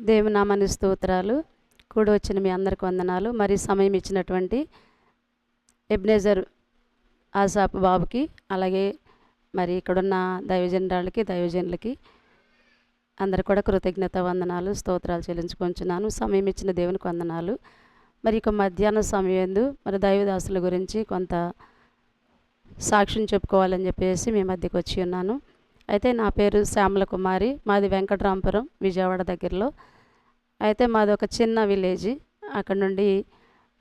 దేవుని నామానికి స్తోత్రాలు. కూడి వచ్చిన మీ అందరికి వందనాలు. మరి సమయం ఇచ్చినటువంటి ఎబ్నేజర్ ఆసాపు బాబుకి, అలాగే మరి ఇక్కడున్న దైవజనురాలకి, దైవజనులకి అందరు కూడా కృతజ్ఞత వందనాలు, స్తోత్రాలు చెల్లించుకొంచున్నాను. సమయం ఇచ్చిన దేవునికి వందనాలు. మరి ఇక మధ్యాహ్న సమయంలో మరి దైవదాసుల గురించి కొంత సాక్ష్యం చెప్పుకోవాలని చెప్పేసి మీ మధ్యకి వచ్చి ఉన్నాను. అయితే నా పేరు శ్యామల కుమారి, మాది వెంకటరాంపురం, విజయవాడ దగ్గరలో. అయితే మాది ఒక చిన్న విలేజ్. అక్కడ నుండి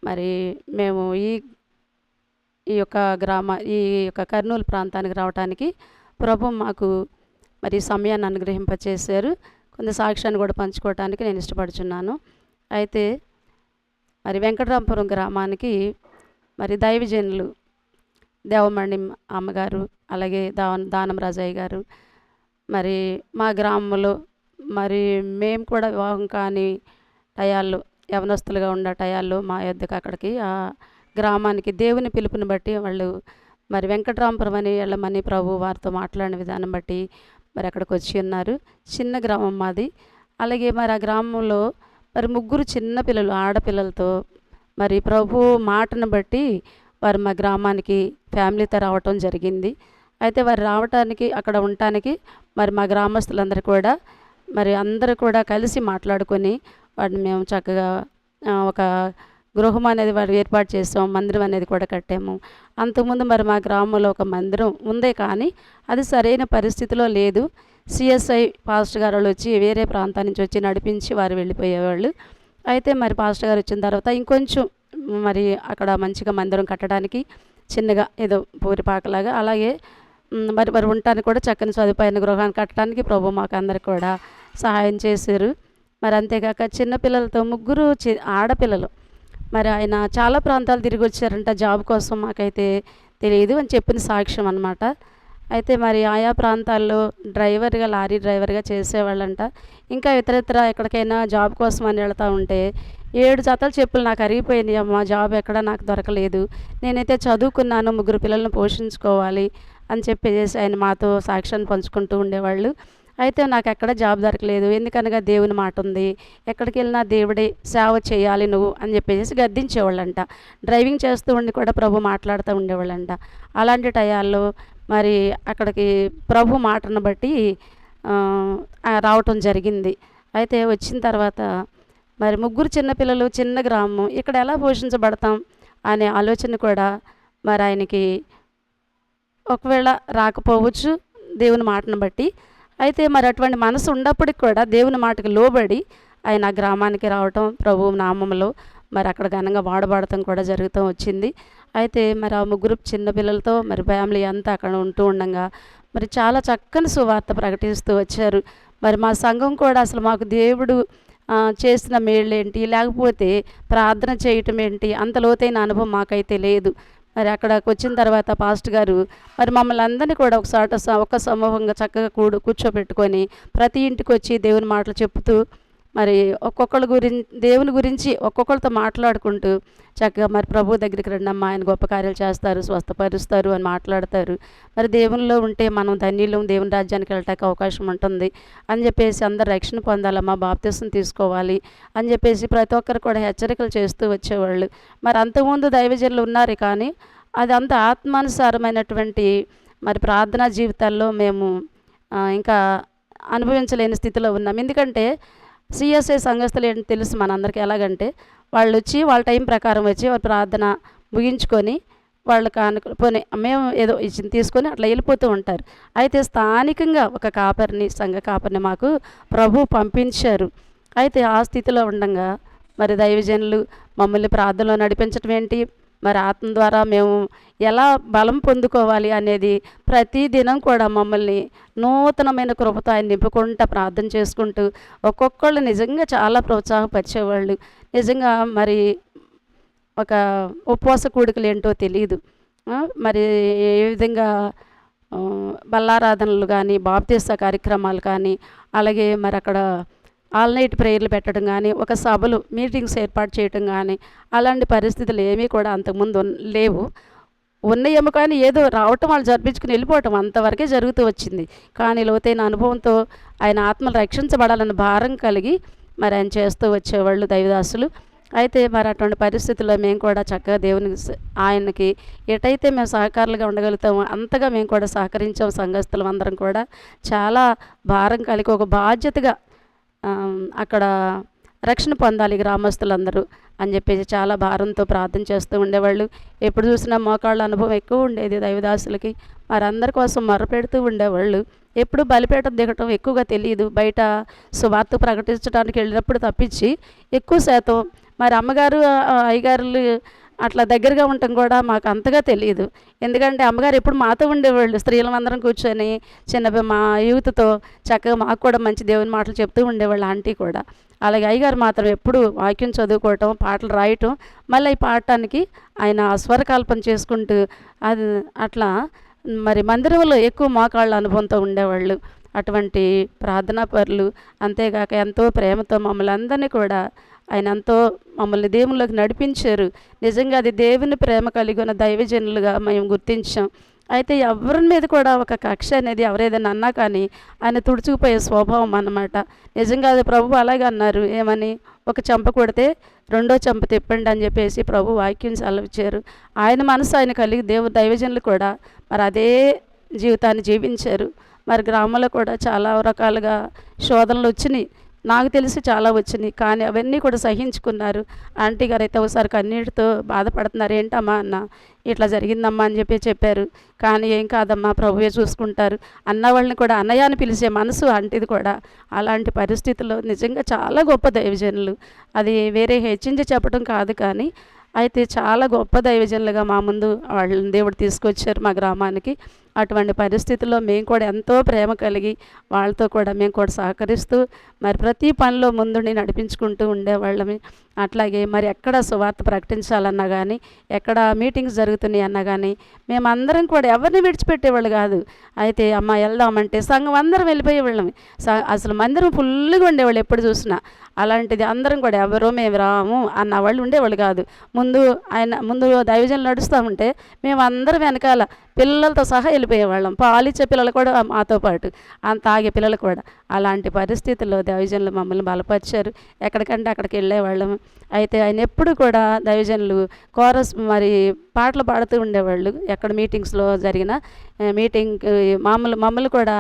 మరి మేము ఈ యొక్క కర్నూలు ప్రాంతానికి రావడానికి ప్రభు మాకు మరి సమయాన్ని అనుగ్రహింపచేశారు. కొంత సాక్ష్యాన్ని కూడా పంచుకోవడానికి నేను ఇష్టపడుచున్నాను. అయితే మరి వెంకటరాంపురం గ్రామానికి మరి దైవజనులు దేవమణి అమ్మగారు, అలాగే దానం రాజయ్య గారు, మరి మా గ్రామంలో మరి మేము కూడా వివాహం కాని టయాల్లో, యవనస్తులుగా ఉన్న టయాల్లో మా యొద్దకు అక్కడికి ఆ గ్రామానికి దేవుని పిలుపుని బట్టి వాళ్ళు మరి వెంకటరాంపురం అని వెళ్ళమని ప్రభు వారితో మాట్లాడిన విధానం బట్టి మరి అక్కడికి వచ్చి ఉన్నారు. చిన్న గ్రామం మాది. అలాగే మరి ఆ గ్రామంలో మరి 3 చిన్న పిల్లలు, ఆడపిల్లలతో మరి ప్రభు మాటను బట్టి వారు మా గ్రామానికి ఫ్యామిలీతో రావటం జరిగింది. అయితే వారు రావటానికి, అక్కడ ఉండటానికి మరి మా గ్రామస్తులందరూ కూడా మరి అందరూ కూడా కలిసి మాట్లాడుకొని వాటిని మేము చక్కగా ఒక గృహం అనేది వారు ఏర్పాటు చేసాం, మందిరం అనేది కూడా కట్టాము. అంతకుముందు మరి మా గ్రామంలో ఒక మందిరం ఉందే, కానీ అది సరైన పరిస్థితిలో లేదు. సిఎస్ఐ పాస్టర్ గారు వచ్చి వేరే ప్రాంతం నుంచి వచ్చి నడిపించి వారు వెళ్ళిపోయేవాళ్ళు. అయితే మరి పాస్టర్ గారు వచ్చిన తర్వాత ఇంకొంచెం మరి అక్కడ మంచిగా మందిరం కట్టడానికి చిన్నగా ఏదో పూరిపాకలాగా, అలాగే మరి మరి ఉండటానికి కూడా చక్కని సదుపాయాన్ని గృహాన్ని కట్టడానికి ప్రభు మాకు అందరికి కూడా సహాయం చేశారు. మరి అంతేకాక చిన్నపిల్లలతో 3 ఆడపిల్లలు మరి ఆయన చాలా ప్రాంతాలు తిరిగి వచ్చారంట జాబ్ కోసం, మాకైతే తెలియదు అని చెప్పిన సాక్ష్యం అన్నమాట. అయితే మరి ఆయా ప్రాంతాల్లో డ్రైవర్గా, లారీ డ్రైవర్గా చేసేవాళ్ళంట. ఇంకా ఇతరత్ర ఎక్కడికైనా జాబ్ కోసం అని వెళ్తూ ఉంటే 7 జతల చెప్పులు నాకు అరిగిపోయినాయి అమ్మ, జాబ్ ఎక్కడ నాకు దొరకలేదు, నేనైతే చదువుకున్నాను, 3 పిల్లలను పోషించుకోవాలి అని చెప్పేసి ఆయన మాతో సాక్ష్యాన్ని పంచుకుంటూ ఉండేవాళ్ళు. అయితే నాకు ఎక్కడ జాబ్ దొరకలేదు, ఎందుకనగా దేవుని మాట ఉంది, ఎక్కడికి వెళ్ళినా దేవుడే సేవ చేయాలి నువ్వు అని చెప్పేసి గద్దించేవాళ్ళంట. డ్రైవింగ్ చేస్తూ ఉండి కూడా ప్రభు మాట్లాడుతూ ఉండేవాళ్ళంట. అలాంటి టయాల్లో మరి అక్కడికి ప్రభు మాటను బట్టి రావటం జరిగింది. అయితే వచ్చిన తర్వాత మరి 3 చిన్నపిల్లలు, చిన్న గ్రామం, ఇక్కడ ఎలా పోషించబడతాం అనే ఆలోచన కూడా మరి ఆయనకి ఒకవేళ రాకపోవచ్చు దేవుని మాటను బట్టి. అయితే మరి అటువంటి మనసు ఉన్నప్పటికి కూడా దేవుని మాటకి లోబడి ఆయన ఆ గ్రామానికి రావటం, ప్రభువు నామంలో మరి అక్కడ ఘనంగా వాడబడటం కూడా జరుగుతూ వచ్చింది. అయితే మరి ఆ 3 చిన్నపిల్లలతో మరి ఫ్యామిలీ అంతా అక్కడ ఉంటూ ఉండగా మరి చాలా చక్కని సువార్త ప్రకటిస్తూ వచ్చారు. మరి మా సంఘం కూడా అసలు మాకు దేవుడు చేసిన మేళ్ళేంటి, లేకపోతే ప్రార్థన చేయటం ఏంటి, అంత లోతైన అనుభవం మాకైతే లేదు. మరి అక్కడికి వచ్చిన తర్వాత పాస్టర్ గారు మరి మమ్మల్ని అందరినీ కూడా ఒక సమూహంగా చక్కగా కూర్చోబెట్టుకొని ప్రతి ఇంటికి వచ్చి దేవుని మాటలు చెప్తూ మరి దేవుని గురించి ఒక్కొక్కరితో మాట్లాడుకుంటూ చక్కగా మరి ప్రభు దగ్గరికి రండమ్మా, ఆయన గొప్ప కార్యాలు చేస్తారు, స్వస్థపరుస్తారు అని మాట్లాడతారు. మరి దేవునిలో ఉంటే మనం ధన్యులం, దేవుని రాజ్యానికి వెళ్ళటానికి అవకాశం ఉంటుంది అని చెప్పేసి అందరు రక్షణ పొందాలమ్మా, బాప్తిసం తీసుకోవాలి అని చెప్పేసి ప్రతి ఒక్కరు కూడా హెచ్చరికలు చేస్తూ వచ్చేవాళ్ళు. మరి అంతకుముందు దైవజనులు ఉన్నారు, కానీ అది అంత ఆత్మానుసారమైనటువంటి మరి ప్రార్థనా జీవితాల్లో మేము ఇంకా అనుభవించలేని స్థితిలో ఉన్నాం. ఎందుకంటే సిఎస్ఐ సంఘస్థులు ఏంటి తెలుసు మనందరికీ. ఎలాగంటే వాళ్ళు వచ్చి వాళ్ళ టైం ప్రకారం వచ్చి వాళ్ళ ప్రార్థన ముగించుకొని వాళ్ళు పోనీ మేము ఏదో ఇచ్చింది తీసుకొని అట్లా వెళ్ళిపోతూ ఉంటారు. అయితే స్థానికంగా ఒక సంఘ కాపరిని మాకు ప్రభు పంపించారు. అయితే ఆ స్థితిలో ఉండగా మరి దైవజనులు మమ్మల్ని ప్రార్థనలో నడిపించడం ఏంటి, మరి ఆత్మ ద్వారా మేము ఎలా బలం పొందుకోవాలి అనేది ప్రతి దినం కూడా మమ్మల్ని నూతనమైన కృపతో ఆయన నింపుకుంటూ ప్రార్థన చేసుకుంటూ ఒక్కొక్కళ్ళు నిజంగా చాలా ప్రోత్సాహపరిచేవాళ్ళు. నిజంగా మరి ఒక ఉపవాస కూడికలు ఏంటో తెలియదు. మరి ఏ విధంగా బల్లారాధనలు కానీ, బాప్తిస్మ కార్యక్రమాలు కానీ, అలాగే మరి అక్కడ ఆల్ నైట్ ప్రేయర్లు పెట్టడం కానీ, ఒక సభలు మీటింగ్స్ ఏర్పాటు చేయటం కానీ, అలాంటి పరిస్థితులు ఏమీ కూడా అంతకుముందు లేవు. ఉన్నాయేమో కానీ ఏదో రావటం, వాళ్ళు జరిపించుకుని వెళ్ళిపోవటం అంతవరకే జరుగుతూ వచ్చింది. కానీ లోతైన అనుభవంతో ఆయన ఆత్మలు రక్షించబడాలన్న భారం కలిగి మరి ఆయన చేస్తూ వచ్చేవాళ్ళు దైవదాసులు. అయితే మరి అటువంటి పరిస్థితుల్లో మేము కూడా చక్కగా దేవునికి ఆయనకి ఎటైతే మేము సహకారులుగా ఉండగలుగుతామో అంతగా మేము కూడా సహకరించాం. సంఘస్థులం అందరం కూడా చాలా భారం కలిగి ఒక బాధ్యతగా అక్కడ రక్షణ పొందాలి గ్రామస్తులందరూ అని చెప్పేసి చాలా భారంతో ప్రార్థన చేస్తూ ఉండేవాళ్ళు. ఎప్పుడు చూసినా మోకాళ్ళ అనుభవం ఎక్కువ ఉండేది దైవదాసులకి. మరి అందరి కోసం మొరపెడుతూ ఉండేవాళ్ళు. ఎప్పుడు బలిపీఠం దిగటం ఎక్కువగా తెలియదు. బయట సువార్త ప్రకటించడానికి వెళ్ళినప్పుడు తప్పించి ఎక్కువ శాతం మరి అమ్మగారు అయ్యగారులు అట్లా దగ్గరగా ఉండటం కూడా మాకు అంతగా తెలియదు. ఎందుకంటే అమ్మగారు ఎప్పుడు మాతో ఉండేవాళ్ళు. స్త్రీలందరం కూర్చొని మా యూత్తో చక్కగా మాకు కూడా మంచి దేవుని మాటలు చెప్తూ ఉండేవాళ్ళు ఆంటీ కూడా. అలాగే అయ్యగారు మాత్రం ఎప్పుడు వాక్యం చదువుకోవటం, పాటలు రాయటం, మళ్ళీ పాడటానికి ఆయన స్వరకల్పన చేసుకుంటూ అది అట్లా మరి మందిరంలో ఎక్కువ మోకాళ్ళ అనుభవంతో ఉండేవాళ్ళు. అటువంటి ప్రార్థనా పరులు. అంతేగాక ఎంతో ప్రేమతో మమ్మల్ని అందరినీ కూడా ఆయన ఎంతో మమ్మల్ని దేవునిలోకి నడిపించారు. నిజంగా అది దేవుని ప్రేమ కలిగి ఉన్న దైవజనులుగా మేము గుర్తించాం. అయితే ఎవరి మీద కూడా ఒక కక్ష అనేది ఎవరేదైనా అన్నా కానీ ఆయన తుడుచుకుపోయే స్వభావం అన్నమాట. నిజంగా అది ప్రభు అలాగే అన్నారు. ఏమని, ఒక చెంప కొడితే రెండో చెంప తిప్పండి అని చెప్పేసి ప్రభు వాక్యం సెలవిచ్చారు. ఆయన మనసు ఆయన కలిగి దైవజనులు కూడా మరి అదే జీవితాన్ని జీవించారు. మరి గ్రామంలో కూడా చాలా రకాలుగా శోధనలు వచ్చినాయి. నాకు తెలిసి చాలా వచ్చినాయి. కానీ అవన్నీ కూడా సహించుకున్నారు. ఆంటీ గారు అయితే ఒకసారి కన్నీటితో బాధపడుతున్నారు. ఏంటమ్మా అన్న, ఇట్లా జరిగిందమ్మా అని చెప్పారు. కానీ ఏం కాదమ్మా, ప్రభువే చూసుకుంటారు అన్న వాళ్ళని కూడా అన్నయ్య అని పిలిచే మనసు ఆంటీది కూడా. అలాంటి పరిస్థితుల్లో నిజంగా చాలా గొప్ప దైవజనులు. అది వేరే హెచ్చించి చెప్పడం కాదు, కానీ అయితే చాలా గొప్ప దైవజనులుగా మా ముందు వాళ్ళని దేవుడు తీసుకొచ్చారు మా గ్రామానికి. అటువంటి పరిస్థితుల్లో మేము కూడా ఎంతో ప్రేమ కలిగి వాళ్ళతో కూడా మేము కూడా సహకరిస్తూ మరి ప్రతి పనిలో ముందుండి నడిపించుకుంటూ ఉండేవాళ్ళమే. అట్లాగే మరి ఎక్కడ సువార్త ప్రకటించాలన్నా కానీ, ఎక్కడ మీటింగ్స్ జరుగుతున్నాయి అన్నా కానీ మేమందరం కూడా ఎవరిని విడిచిపెట్టేవాళ్ళు కాదు. అయితే అమ్మ వెళ్దామంటే సంఘం అందరం వెళ్ళిపోయేవాళ్ళమే. అసలు మందిరం ఫుల్గా ఉండేవాళ్ళు ఎప్పుడు చూసినా. అలాంటిది అందరం కూడా ఎవరో మేము రాము అన్న వాళ్ళు ఉండేవాళ్ళు కాదు. ముందు దైవజనులు నడుస్తూ ఉంటే మేమందరం వెనకాల పిల్లలతో సహా వెళ్ళిపోయేవాళ్ళం. పాలిచ్చే పిల్లలు కూడా మాతో పాటు, తాగే పిల్లలు కూడా. అలాంటి పరిస్థితుల్లో దైవజనులు మమ్మల్ని బలపరిచారు. ఎక్కడికంటే అక్కడికి వెళ్ళేవాళ్ళం. అయితే ఆయన ఎప్పుడు కూడా దైవజనులు కోరస్ మరి పాటలు పాడుతూ ఉండేవాళ్ళు. ఎక్కడ మీటింగ్స్లో జరిగిన మీటింగ్ మమ్మల్ని కూడా,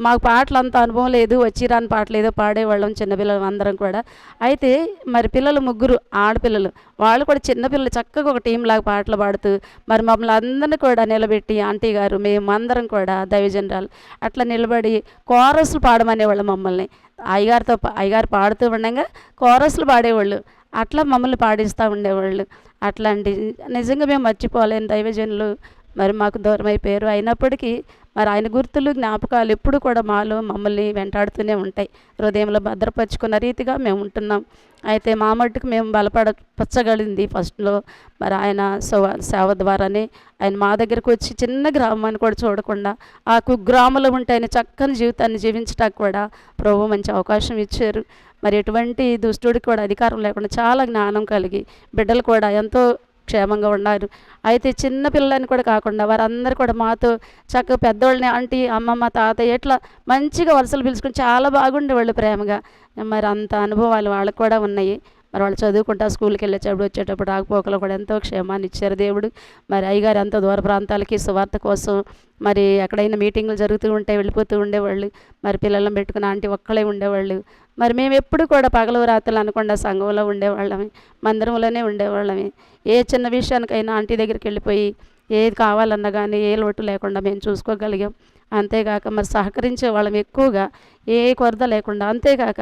మాకు పాటలు అంత అనుభవం లేదు, వచ్చిరాని పాటలు ఏదో పాడేవాళ్ళం చిన్నపిల్లలు అందరం కూడా. అయితే మరి పిల్లలు ముగ్గురు ఆడపిల్లలు, వాళ్ళు కూడా చిన్నపిల్లలు చక్కగా ఒక టీం లాగా పాటలు పాడుతూ మరి మమ్మల్ని అందరినీ కూడా నిలబెట్టి ఆంటీ గారు మేమందరం కూడా దైవజనరాలు అట్లా నిలబడి కోరస్లు పాడమనేవాళ్ళు మమ్మల్ని. అయ్యగారు పాడుతూ ఉండగా కోరస్లు పాడేవాళ్ళు. అట్లా మమ్మల్ని పాడిస్తూ ఉండేవాళ్ళు. అట్లాంటి నిజంగా మేము మర్చిపోలేని దైవజనులు మరి మాకు దూరం అయిపోయారు. అయినప్పటికీ మరి ఆయన గుర్తులు, జ్ఞాపకాలు ఎప్పుడు కూడా మమ్మల్ని వెంటాడుతూనే ఉంటాయి. హృదయంలో భద్రపరుచుకున్న రీతిగా మేము ఉంటున్నాం. అయితే మా మట్టుకు మేము బలపరచగలిగింది ఫస్ట్లో మరి ఆయన సేవ ద్వారానే. ఆయన మా దగ్గరకు వచ్చి చిన్న గ్రామాన్ని కూడా చూడకుండా ఆ కుగ్రామంలో ఉంటే ఆయన చక్కని జీవితాన్ని జీవించడానికి కూడా ప్రభు మంచి అవకాశం ఇచ్చారు. మరి ఎటువంటి దుష్టుడికి కూడా అధికారం లేకుండా చాలా జ్ఞానం కలిగి బిడ్డలు కూడా ఎంతో క్షేమంగా ఉన్నారు. అయితే చిన్న పిల్లలని కూడా కాకుండా వారందరూ కూడా మాతో చక్కగా పెద్దోళ్ళని ఆంటీ, అమ్మమ్మ, తాతయ్య ఇట్లా మంచిగా వరుసలు పిలుచుకుని చాలా బాగుండేవాళ్ళు ప్రేమగా. మరి అంత అనుభవాలు వాళ్ళకు కూడా ఉన్నాయి. మరి వాళ్ళు చదువుకుంటా స్కూల్కి వచ్చేటప్పుడు రాకపోకలు కూడా ఎంతో క్షేమాన్ని ఇచ్చారు దేవుడు. మరి అయ్యగారు ఎంతో దూర ప్రాంతాలకి సువార్త కోసం మరి ఎక్కడైనా మీటింగులు జరుగుతూ ఉంటే వెళ్ళిపోతూ ఉండేవాళ్ళు. మరి పిల్లలను పెట్టుకుని ఆంటీ ఒక్కళ్ళే ఉండేవాళ్ళు. మరి మేము ఎప్పుడు కూడా పగలు రాత్రులు అనకుండా సంఘంలో ఉండేవాళ్ళమే, మందిరంలోనే ఉండేవాళ్ళమే. ఏ చిన్న విషయానికైనా ఆంటీ దగ్గరికి వెళ్ళిపోయి ఏది కావాలన్నా కానీ ఏ లోటు లేకుండా మేము చూసుకోగలిగాం. అంతేకాక మరి సహకరించే వాళ్ళం ఎక్కువగా, ఏ కొరత లేకుండా. అంతేకాక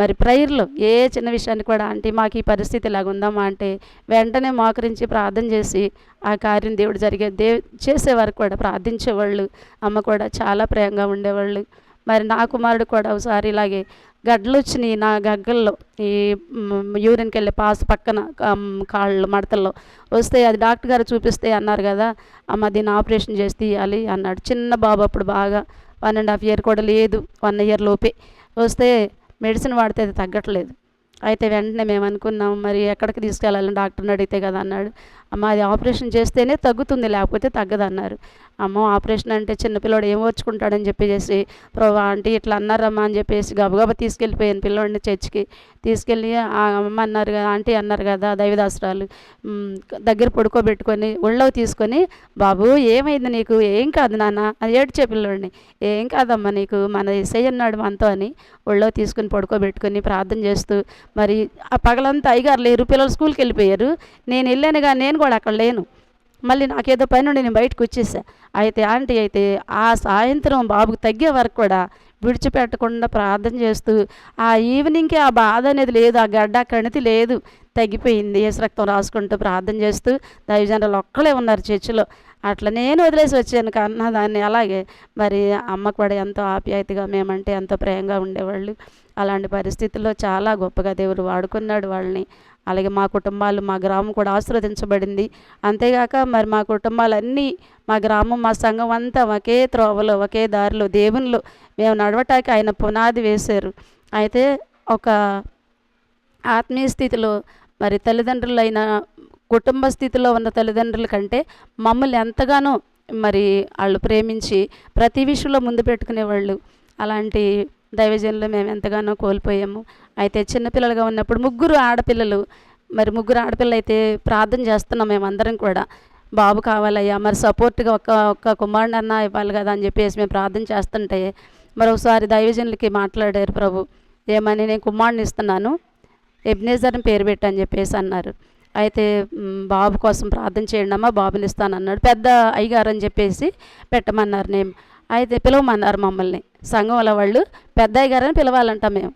మరి ప్రేయర్లో ఏ చిన్న విషయాన్ని కూడా ఆంటీ మాకు ఈ పరిస్థితి ఇలాగ ఉందమ్మా అంటే వెంటనే మోకరించి ప్రార్థన చేసి ఆ కార్యం దేవుడు చేసేవారు కూడా ప్రార్థించేవాళ్ళు. అమ్మ కూడా చాలా ప్రేమగా ఉండేవాళ్ళు. మరి నా కుమారుడు కూడా ఒకసారి ఇలాగే గడ్డలు వచ్చినాయి నా గగ్గల్లో, ఈ యూరిన్కి వెళ్ళే పాస్ పక్కన కాళ్ళు మడతల్లో వస్తే అది డాక్టర్ గారు చూపిస్తే అన్నారు కదా, అమ్మ దీన్ని ఆపరేషన్ చేసి తీయాలి అన్నాడు. చిన్న బాబు అప్పుడు బాగా 1.5 year కూడా లేదు, 1 year లోపే. వస్తే మెడిసిన్ వాడితే అది తగ్గట్లేదు. అయితే వెంటనే మేము అనుకున్నాం మరి ఎక్కడికి తీసుకెళ్ళాలని డాక్టర్ని అడిగితే కదా అన్నాడు, అమ్మ అది ఆపరేషన్ చేస్తేనే తగ్గుతుంది లేకపోతే తగ్గదన్నారు. అమ్మో ఆపరేషన్ అంటే చిన్నపిల్లోడు ఏం ఓర్చుకుంటాడని చెప్పేసి ప్రభు ఆంటీ ఇట్లా అన్నారమ్మా అని చెప్పేసి గబగబా తీసుకెళ్ళిపోయాను పిల్లోడిని చర్చికి తీసుకెళ్ళి ఆ అమ్మ అన్నారు కదా ఆంటీ అన్నారు కదా దైవదాసురాలు దగ్గర పడుకోబెట్టుకొని ఒళ్ళో తీసుకొని బాబు ఏమైంది నీకు ఏం కాదు నాన్న అది ఏడ్చే పిల్లోడిని ఏం కాదమ్మా నీకు మన యేసయ్య ఉన్నాడు మనతో అని ఒళ్ళో తీసుకుని పడుకోబెట్టుకొని ప్రార్థన చేస్తూ మరి ఆ పగలంతా అయ్యగారు లేరు పిల్లలు స్కూల్కి వెళ్ళిపోయారు నేను వెళ్ళాను కానీ నేను కూడా అక్కడ లేను మళ్ళీ నాకేదో పని నుండి నేను బయటకు వచ్చేసా అయితే ఆంటీ అయితే ఆ సాయంత్రం బాబుకు తగ్గే వరకు కూడా విడిచిపెట్టకుండా ప్రార్థన చేస్తూ ఆ ఈవినింగ్కి ఆ బాధ అనేది లేదు ఆ గడ్డ కణితి లేదు తగ్గిపోయింది యేసు రక్తం రాసుకుంటూ ప్రార్థన చేస్తూ దైవజనులు ఒక్కలే ఉన్నారు చర్చిలో అట్లా నేను వదిలేసి వచ్చాను కన్నా దాన్ని అలాగే మరి అమ్మకు కూడా ఎంతో ఆప్యాయతగా మేమంటే ఎంతో ప్రేమగా ఉండేవాళ్ళు అలాంటి పరిస్థితుల్లో చాలా గొప్పగా దేవుడు వాడుకున్నాడు వాళ్ళని అలాగే మా కుటుంబాలు మా గ్రామం కూడా ఆశీర్వదించబడింది అంతేగాక మరి మా కుటుంబాలన్నీ మా గ్రామం మా సంఘం అంతా ఒకే త్రోవలో ఒకే దారిలో దేవునిలో మేము నడవటానికి ఆయన పునాది వేశారు అయితే ఒక ఆత్మీయ స్థితిలో మరి తల్లిదండ్రులైన కుటుంబ స్థితిలో ఉన్న తల్లిదండ్రుల కంటే మమ్మల్ని ఎంతగానో మరి వాళ్ళు ప్రేమించి ప్రతి విషయంలో ముందు పెట్టుకునేవాళ్ళు అలాంటి దైవజనులు మేము ఎంతగానో కోల్పోయాము అయితే చిన్నపిల్లలుగా ఉన్నప్పుడు ముగ్గురు ఆడపిల్లలు అయితే ప్రార్థన చేస్తున్నాం మేమందరం కూడా బాబు కావాలయ్యా మరి సపోర్ట్గా ఒక్క కుమారుడు అన్న ఇవ్వాలి కదా అని చెప్పేసి మేము ప్రార్థన చేస్తుంటే మరొకసారి దైవజనులకి మాట్లాడారు ప్రభు ఏమని నేను కుమారుడిని ఇస్తున్నాను ఎబ్నేజర్ని పేరు పెట్టని చెప్పేసి అన్నారు అయితే బాబు కోసం ప్రార్థన చేయండి అమ్మా బాబుని ఇస్తానన్నాడు పెద్ద అయ్యగారు అని చెప్పేసి పెట్టమన్నారు నేను అయితే పిలవమన్నారు మమ్మల్ని సంఘంలో వాళ్ళు పెద్ద అయ్యగారని పిలవాలంట మేము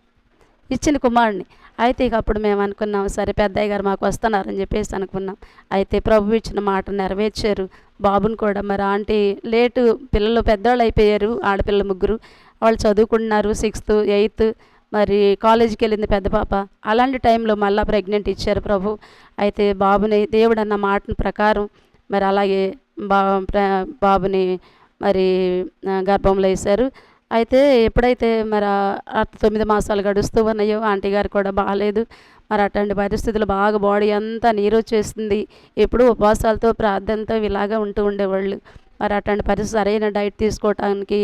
ఇచ్చిన కుమారుడిని అయితే ఇక అప్పుడు మేము అనుకున్నాం సరే పెద్ద అయ్యగారు మాకు వస్తున్నారని చెప్పేసి అనుకున్నాం అయితే ప్రభు ఇచ్చిన మాట నెరవేర్చారు బాబుని కూడా మరి ఆంటీ లేటు పిల్లలు పెద్దవాళ్ళు అయిపోయారు ఆడపిల్లలు ముగ్గురు వాళ్ళు చదువుకుంటున్నారు 6th 8th మరి కాలేజీకి వెళ్ళింది పెద్ద పాప అలాంటి టైంలో మళ్ళీ ప్రెగ్నెంట్ ఇచ్చారు ప్రభు అయితే బాబుని దేవుడు అన్న మాట ప్రకారం మరి అలాగే బాబుని మరి గర్భంలో వేశారు అయితే ఎప్పుడైతే మరి 9 మాసాలు గడుస్తూ ఉన్నాయో ఆంటీ గారు కూడా బాగాలేదు మరి అట్లాంటి పరిస్థితులు బాగా బాడీ అంతా నీరు వచ్చేస్తుంది ఎప్పుడూ ఉపవాసాలతో ప్రార్థనతో ఇలాగా ఉంటూ ఉండేవాళ్ళు మరి అట్లాంటి పరిస్థితి సరైన డైట్ తీసుకోవటానికి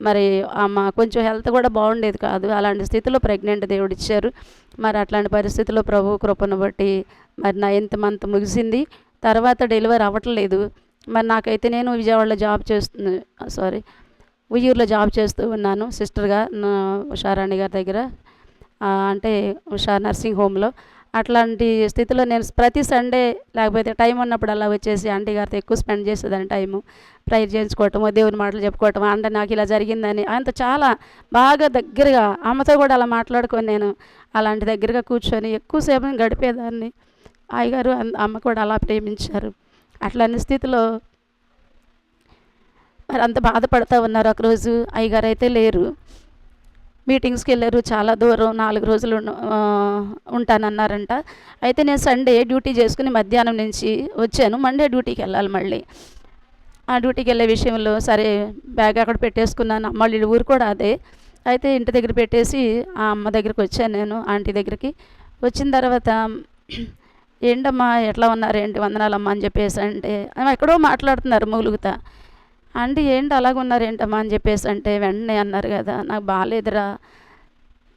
మరి అమ్మ కొంచెం హెల్త్ కూడా బాగుండేది కాదు అలాంటి స్థితిలో ప్రెగ్నెంట్ దేవుడు ఇచ్చారు మరి అట్లాంటి పరిస్థితుల్లో ప్రభు కృపను బట్టి మరి 9th మంత్ ముగిసింది తర్వాత డెలివరీ అవ్వట్లేదు మరి నాకైతే నేను విజయవాడలో ఉయ్యూరులో జాబ్ చేస్తూ ఉన్నాను సిస్టర్గా ఉషారాణి గారి దగ్గర అంటే ఉషా నర్సింగ్ హోమ్లో అట్లాంటి స్థితిలో నేను ప్రతి సండే లేకపోతే టైం ఉన్నప్పుడు అలా వచ్చేసి ఆంటీ గారితో ఎక్కువ స్పెండ్ చేసేదాన్ని టైము ప్రేయర్ చేయించుకోవటము దేవుని మాటలు చెప్పుకోవటం అంటే నాకు ఇలా జరిగిందని అంత చాలా బాగా దగ్గరగా అమ్మతో కూడా అలా మాట్లాడుకొని నేను అలాంటి దగ్గరగా కూర్చొని ఎక్కువసేపు గడిపేదాన్ని అయ్యగారు అమ్మ కూడా అలా ప్రేమించారు అట్లాంటి స్థితిలో మరి అంత బాధపడుతూ ఉన్నారు ఒకరోజు అయ్యగారు అయితే లేరు మీటింగ్స్కి వెళ్ళారు చాలా దూరం 4 రోజులు ఉంటానన్నారంట అయితే నేను సండే డ్యూటీ చేసుకుని మధ్యాహ్నం నుంచి వచ్చాను మండే డ్యూటీకి వెళ్ళాలి మళ్ళీ ఆ డ్యూటీకి వెళ్ళే విషయంలో సరే బ్యాగ్ అక్కడ పెట్టేసుకున్నాను మళ్ళీ ఊరు కూడా అదే అయితే ఇంటి దగ్గర పెట్టేసి ఆ అమ్మ దగ్గరికి వచ్చాను నేను ఆంటీ దగ్గరికి వచ్చిన తర్వాత ఏంటమ్మా ఎట్లా ఉన్నారు ఏంటి వందనాలమ్మ అని చెప్పేసి అంటే ఆమె ఎక్కడో మాట్లాడుతున్నారు మూలుగుతా ఆంటీ ఏంటి అలాగ ఉన్నారు ఏంటమ్మా అని చెప్పేసి అంటే వెంటనే అన్నారు కదా నాకు బాగాలేదురా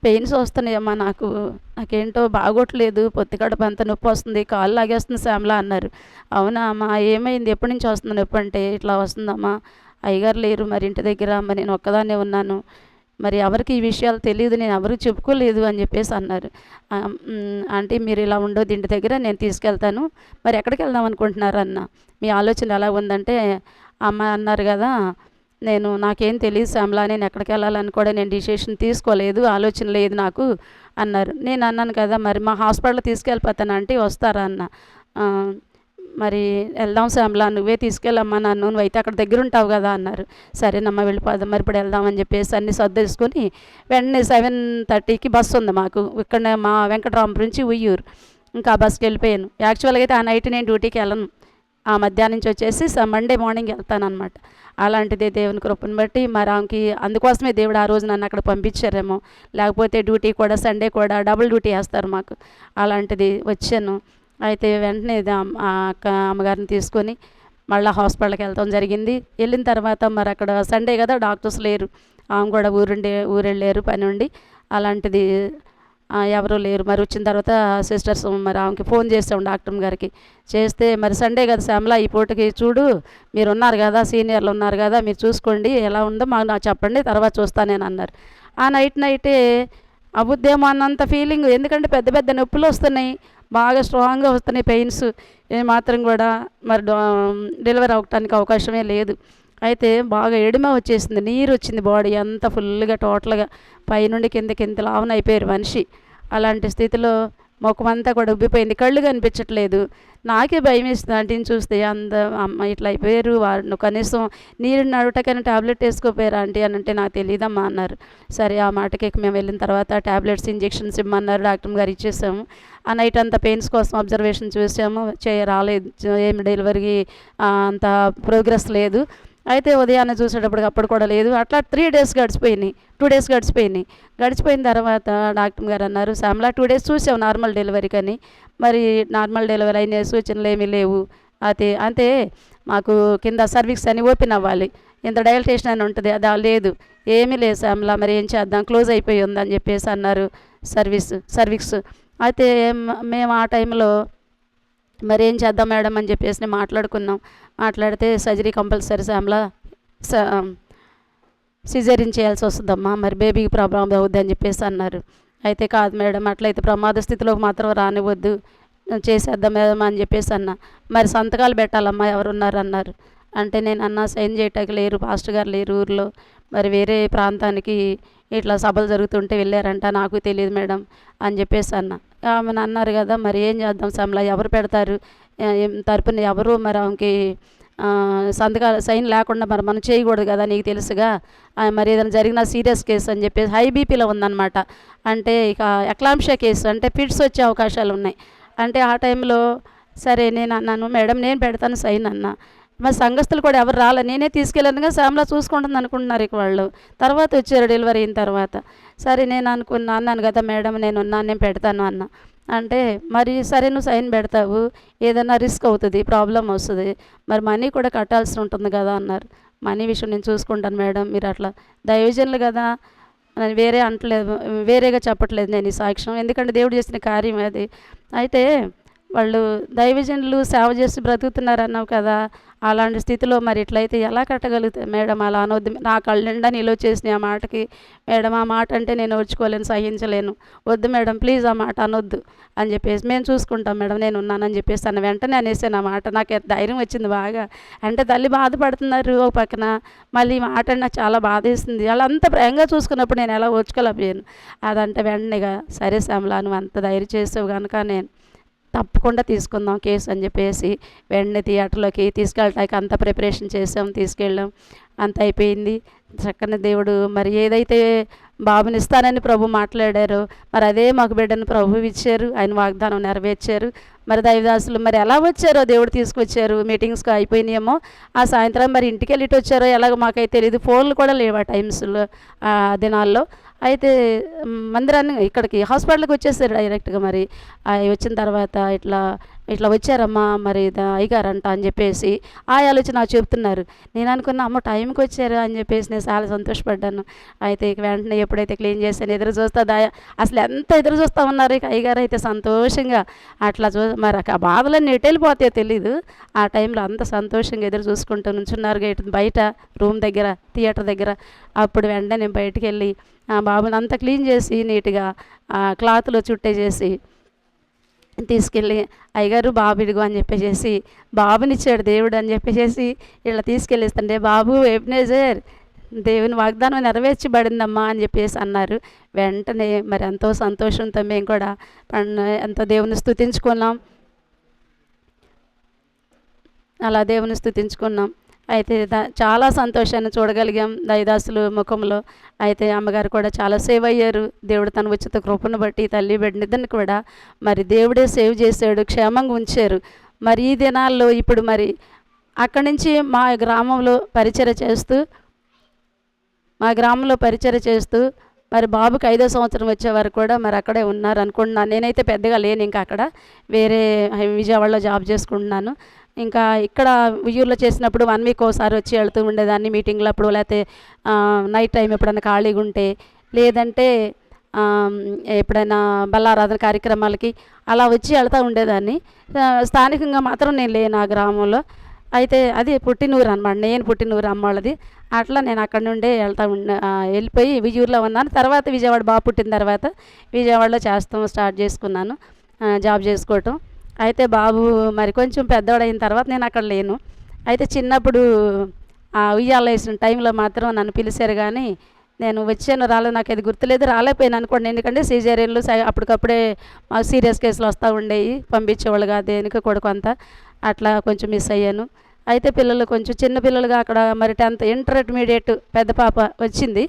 పెయిన్స్ వస్తున్నాయమ్మా నాకేంటో బాగోట్లేదు పొత్తికడుపు అంత నొప్పి వస్తుంది కాళ్ళు లాగేస్తుంది శ్యామలా అన్నారు అవునా అమ్మా ఏమైంది ఎప్పటి నుంచి వస్తుంది నొప్పి అంటే ఇట్లా వస్తుందమ్మా అయ్యగారు లేరు మరి ఇంటి దగ్గర మరి నేను ఒక్కదాన్నే ఉన్నాను మరి ఎవరికి ఈ విషయాలు తెలియదు నేను ఎవరికి చెప్పుకోలేదు అని చెప్పేసి అన్నారు ఆంటీ మీరు ఇలా ఉండొద్దు ఇంటి దగ్గర నేను తీసుకెళ్తాను మరి ఎక్కడికి వెళ్దాం అనుకుంటున్నారు అన్న మీ ఆలోచన ఎలా ఉందంటే అమ్మ అన్నారు కదా నాకేం తెలియదు శ్యామలా నేను ఎక్కడికి వెళ్ళాలని కూడా నేను డిసిషన్ తీసుకోలేదు ఆలోచన లేదు నాకు అన్నారు నేను అన్నాను కదా మరి మా హాస్పిటల్ తీసుకెళ్ళిపోతాను అంటే వస్తారా అన్న మరి వెళ్దాం శ్యామలా నువ్వే తీసుకెళ్ళమ్మా నువ్వు అయితే అక్కడ దగ్గర ఉంటావు కదా అన్నారు సరేనమ్మా వెళ్ళిపోదాం మరి ఇప్పుడు వెళ్దామని చెప్పేసి అన్ని సర్దేసుకొని వెంటనే 7:30కి బస్సు ఉంది మాకు ఇక్కడ మా వెంకటరామపురం నుంచి ఉయ్యూరు ఇంకా ఆ బస్కి వెళ్ళిపోయాను యాక్చువల్గా అయితే ఆ నైట్ నేను డ్యూటీకి వెళ్ళను ఆ మధ్యాహ్నం నుంచి వచ్చేసి మండే మార్నింగ్ వెళ్తానమాట అలాంటిదే దేవుని కృపను బట్టి మరి ఆమెకి అందుకోసమే దేవుడు ఆ రోజు నన్ను అక్కడ పంపించారేమో లేకపోతే డ్యూటీ కూడా సండే కూడా డబుల్ డ్యూటీ వేస్తారు మాకు అలాంటిది వచ్చాను అయితే వెంటనే అమ్మగారిని తీసుకొని మళ్ళీ హాస్పిటల్కి వెళ్ళటం జరిగింది. వెళ్ళిన తర్వాత మరి అక్కడ సండే కదా, డాక్టర్స్ లేరు. ఆమె కూడా ఊరెళ్ళారు పని ఉండి. అలాంటిది ఎవరూ లేరు. మరి వచ్చిన తర్వాత సిస్టర్స్ మరి ఆమెకి ఫోన్ చేసాం డాక్టర్ గారికి. చేస్తే మరి సండే కదా శ్యామల, ఈ పూటకి చూడు, మీరు ఉన్నారు కదా, సీనియర్లు ఉన్నారు కదా, మీరు చూసుకోండి, ఎలా ఉందో నాకు చెప్పండి, తర్వాత చూస్తానేని అన్నారు. ఆ నైటే అబుద్దేమో అన్నంత ఫీలింగ్. ఎందుకంటే పెద్ద పెద్ద నొప్పులు వస్తున్నాయి, బాగా స్ట్రాంగ్గా వస్తున్నాయి పెయిన్స్. ఏమాత్రం కూడా మరి డెలివరీ అవ్వటానికి అవకాశమే లేదు. అయితే బాగా ఎడిమ వచ్చేసింది, నీరు వచ్చింది, బాడీ అంతా ఫుల్గా టోటల్గా పైనుండి కిందకి ఇంత లావున అయిపోయారు మనిషి. అలాంటి స్థితిలో ముఖమంతా కూడా ఉబ్బిపోయింది, కళ్ళు కనిపించట్లేదు. నాకే భయం వేస్తుంది ఆంటీని చూస్తే. అమ్మ ఇట్లా అయిపోయారు, వారు కనీసం నీరు నడవటకైనా ట్యాబ్లెట్ వేసుకోపోయారు ఆంటీ అని అంటే నాకు తెలియదమ్మా అన్నారు. సరే ఆ మాటకి మేము వెళ్ళిన తర్వాత ట్యాబ్లెట్స్ ఇంజెక్షన్స్ ఇమ్మన్నారు, డాక్టర్ గారు ఇచ్చేసాము. ఆ నైట్ అంతా పెయిన్స్ కోసం అబ్జర్వేషన్ చూసాము, రాలేదు, ఏమి డెలివరీ అంత ప్రోగ్రెస్ లేదు. అయితే ఉదయాన్నే చూసేటప్పటికి అప్పుడు కూడా లేదు. అట్లా 3 days గడిచిపోయినాయి, 2 days గడిచిపోయినాయి. గడిచిపోయిన తర్వాత డాక్టర్ గారు అన్నారు, శ్యామల 2 days చూసావు నార్మల్ డెలివరీ కానీ మరి నార్మల్ డెలివరీ అయిన సూచనలు ఏమీ లేవు. అంతే మాకు కింద సర్వీక్స్ అని ఓపెన్ అవ్వాలి, ఇంత డైలటేషన్ అని ఉంటుంది, అది లేదు, ఏమీ లేదు శ్యామల, మరి ఏం చేద్దాం, క్లోజ్ అయిపోయి ఉందని చెప్పేసి అన్నారు సర్వీక్స్. అయితే మేము ఆ టైంలో మరి ఏం చేద్దాం మేడం అని చెప్పేసి మాట్లాడుకున్నాం. మాట్లాడితే సర్జరీ కంపల్సరీ శ్యామల, సిజేరియన్ చేయాల్సి వస్తుందమ్మా, మరి బేబీకి ప్రాబ్లం అవుద్ది అని చెప్పేసి అన్నారు. అయితే కాదు మేడం, అట్లయితే ప్రమాద స్థితిలోకి మాత్రం రానివ్వద్దు, చేసేద్దాం మేడం అని చెప్పేసి అన్నా. మరి సంతకాలు పెట్టాలమ్మా, ఎవరున్నారు అన్నారు. అంటే నేను అన్నా, సైన్ చేయటానికి లేరు, పాస్టర్ గారు లేరు ఊర్లో, మరి వేరే ప్రాంతానికి ఇట్లా సభలు జరుగుతుంటే వెళ్ళారంట, నాకు తెలియదు మేడం అని చెప్పేసి అన్న. ఆమెను అన్నారు కదా, మరి ఏం చేద్దాం శ్యామల, ఎవరు పెడతారు, తరపున ఎవరు, మరి ఆమెకి సంతకాలు సైన్ లేకుండా మరి మనం చేయకూడదు కదా, నీకు తెలుసుగా, మరి ఏదైనా జరిగిన సీరియస్ కేసు అని చెప్పేసి హై బీపీలో ఉందన్నమాట. అంటే ఇక ఎక్లాంషియా కేసు, అంటే ఫిట్స్ వచ్చే అవకాశాలు ఉన్నాయి. అంటే ఆ టైంలో సరే నేను అన్నాను, మేడం నేను పెడతాను సైన్ అన్నా. మరి సంఘస్థులు కూడా ఎవరు రాలే, నేనే తీసుకెళ్ళానుగా, శ్యామల చూసుకుంటుంది అనుకుంటున్నారు ఇక వాళ్ళు. తర్వాత వచ్చారు డెలివరీ అయిన తర్వాత. సరే నేను అన్నాను కదా మేడం, నేను పెడతాను అన్న. అంటే మరి సరే నువ్వు సైన్ పెడతావు, ఏదైనా రిస్క్ అవుతుంది, ప్రాబ్లం వస్తుంది, మరి మనీ కూడా కట్టాల్సి ఉంటుంది కదా అన్నారు. మనీ విషయం నేను చూసుకుంటాను మేడం, మీరు అట్లా దైవజనులు కదా, నేను వేరే అంటలేదు, వేరేగా చెప్పట్లేదు నేను ఈ సాక్ష్యం, ఎందుకంటే దేవుడు చేసిన కార్యం అది. అయితే వాళ్ళు దైవజనులు సేవ చేసి బ్రతుకుతున్నారు అన్నావు కదా, అలాంటి స్థితిలో మరి ఇట్లయితే ఎలా కట్టగలుగుతాయి మేడం, అలా అనొద్దు, నా కళ్ళ నిండా నీలో చేసిన ఆ మాటకి, మేడం ఆ మాట అంటే నేను ఓర్చుకోలేను, సహించలేను, వద్దు మేడం ప్లీజ్ ఆ మాట అనొద్దు అని చెప్పేసి, మేము చూసుకుంటాం మేడం, నేను ఉన్నానని చెప్పేసి అన్న. వెంటనే అనేసాను ఆ మాట, నాకు ధైర్యం వచ్చింది బాగా. అంటే తల్లి బాధపడుతున్నారు ఒక పక్కన, మళ్ళీ ఈ మాట నాకు చాలా బాధేస్తుంది, వాళ్ళంతా ప్రేమగా చూసుకున్నప్పుడు నేను ఎలా ఓర్చుకోలేకపోయాను. అదంటే వెంటనేగా సరే శ్యామల, నువ్వు అంత ధైర్యం చేసావు కనుక నేను తప్పకుండా తీసుకుందాం కేసు అని చెప్పేసి వెంటనే థియేటర్లోకి తీసుకెళ్ళటానికి అంత ప్రిపరేషన్ చేసాం, తీసుకెళ్ళాం, అంత అయిపోయింది. చక్కని దేవుడు మరి ఏదైతే బాబుని ఇస్తానని ప్రభు మాట్లాడారో, మరి అదే మాకు బిడ్డను ప్రభు ఇచ్చారు, ఆయన వాగ్దానం నెరవేర్చారు. మరి దైవదాసులు మరి ఎలా వచ్చారో దేవుడు తీసుకొచ్చారు, మీటింగ్స్కి అయిపోయినాయేమో, ఆ సాయంత్రం మరి ఇంటికి వెళ్ళి వచ్చారో ఎలాగో మాకైతే తెలియదు, ఫోన్లు కూడా లేవు ఆ టైమ్స్లో, ఆ దినాల్లో. అయితే మందిరాన్ని ఇక్కడికి హాస్పిటల్కి వచ్చేసారు డైరెక్ట్గా. మరి వచ్చిన తర్వాత ఇట్లా వచ్చారమ్మా, మరి అయ్యగారంట అని చెప్పేసి ఆయాలు వచ్చి నాకు చెప్తున్నారు. నేను అనుకున్నా, అమ్మ టైంకి వచ్చారు అని చెప్పేసి నేను చాలా సంతోషపడ్డాను. అయితే ఇక వెంటనే ఎప్పుడైతే క్లీన్ చేశాను, ఎదురు చూస్తా అసలు ఎంత ఎదురు చూస్తూ ఉన్నారు ఇక అయ్యగారు అయితే సంతోషంగా. అట్లా మరి ఆ బాధలన్నీ ఎటు వెళ్ళిపోతాయో తెలీదు, ఆ టైంలో అంత సంతోషంగా ఎదురు చూసుకుంటూ నుంచున్నారు గేట్ బయట, రూమ్ దగ్గర, థియేటర్ దగ్గర. అప్పుడు వెంటనే నేను బయటికి వెళ్ళి ఆ బాబుని అంతా క్లీన్ చేసి నీట్గా క్లాత్లో చుట్టేసేసి తీసుకెళ్ళి, అయ్యగారు బాబు ఇదిగో అని చెప్పేసి, బాబునిచ్చాడు దేవుడు అని చెప్పేసి ఇలా తీసుకెళ్ళిస్తుంటే, బాబు ఎబ్నేజర్ దేవుని వాగ్దానం నెరవేర్చబడిందమ్మా అని చెప్పేసి అన్నారు. వెంటనే మరి ఎంతో సంతోషంతో మేము కూడా ఎంతో దేవుని స్తుతించుకున్నాం. అలా దేవుని స్తుతించుకున్నాం. అయితే చాలా సంతోషాన్ని చూడగలిగాం దైదాసులు ముఖంలో. అయితే అమ్మగారు కూడా చాలా సేవ్ అయ్యారు, దేవుడు తన ఉచిత కృపను బట్టి తల్లి బిడ్డనిద్దరిని కూడా మరి దేవుడే సేవ్ చేశాడు, క్షేమంగా ఉంచారు. మరి ఈ దినాల్లో ఇప్పుడు మరి అక్కడి నుంచి మా గ్రామంలో పరిచర్య చేస్తూ మరి బాబుకి 5వ సంవత్సరం వచ్చే వరకు కూడా మరి అక్కడే ఉన్నారు అనుకుంటున్నాను. నేనైతే పెద్దగా లేను ఇంకా అక్కడ, వేరే విజయవాడలో జాబ్ చేసుకుంటున్నాను. ఇంకా ఇక్కడ ఉయ్యూరులో చేసినప్పుడు 1 వీక్ ఒకసారి వచ్చి వెళ్తూ ఉండేదాన్ని మీటింగ్లు అప్పుడు, లేకపోతే నైట్ టైం ఎప్పుడైనా ఖాళీగా ఉంటే, లేదంటే ఎప్పుడైనా బల్లారాధన కార్యక్రమాలకి అలా వచ్చి వెళ్తూ ఉండేదాన్ని. స్థానికంగా మాత్రం నేను లేను ఆ గ్రామంలో. అయితే అది పుట్టినూరు అనమాట, నేను పుట్టినూరు అమ్మ వాళ్ళది. అట్లా నేను అక్కడ నుండే వెళ్ళిపోయి విజయవాడలో ఉన్నాను. తర్వాత విజయవాడ బాబు పుట్టిన తర్వాత విజయవాడలో స్టార్ట్ చేసుకున్నాను జాబ్ చేసుకోవటం. అయితే బాబు మరి కొంచెం పెద్దవాడైన తర్వాత నేను అక్కడ లేను. అయితే చిన్నప్పుడు ఉయ్యాల వేసిన టైంలో మాత్రం నన్ను పిలిచారు, కానీ నేను వచ్చాను రాలేదు, నాకు అది గుర్తులేదు, రాలేకపోయాను అనుకోండి. ఎందుకంటే సీజేరియన్లు అప్పటికప్పుడే సీరియస్ కేసులు వస్తూ ఉండేవి, పంపించేవాళ్ళు కాదు దేనికి కూడా కొంత, అట్లా కొంచెం మిస్ అయ్యాను. అయితే పిల్లలు కొంచెం చిన్న పిల్లలుగా అక్కడ మరి 10th ఇంటర్మీడియట్ పెద్ద పాప వచ్చింది.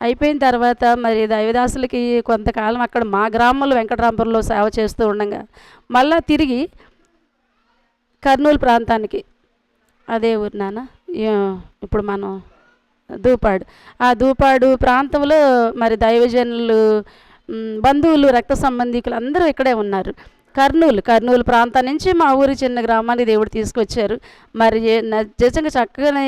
అయిపోయిన తర్వాత మరి దైవదాసులకి కొంతకాలం అక్కడ మా గ్రామంలో వెంకటరాంపురంలో సేవ చేస్తూ ఉండగా మళ్ళా తిరిగి కర్నూలు ప్రాంతానికి, అదే ఊరు నాన్న ఇప్పుడు మనం దూపాడు, ఆ దూపాడు ప్రాంతంలో మరి దైవజనులు, బంధువులు, రక్త సంబంధికులు అందరూ ఇక్కడే ఉన్నారు. కర్నూలు ప్రాంతం నుంచి మా ఊరి చిన్న గ్రామానికి దేవుడు తీసుకొచ్చారు. మరి నిజంగా చక్కగానే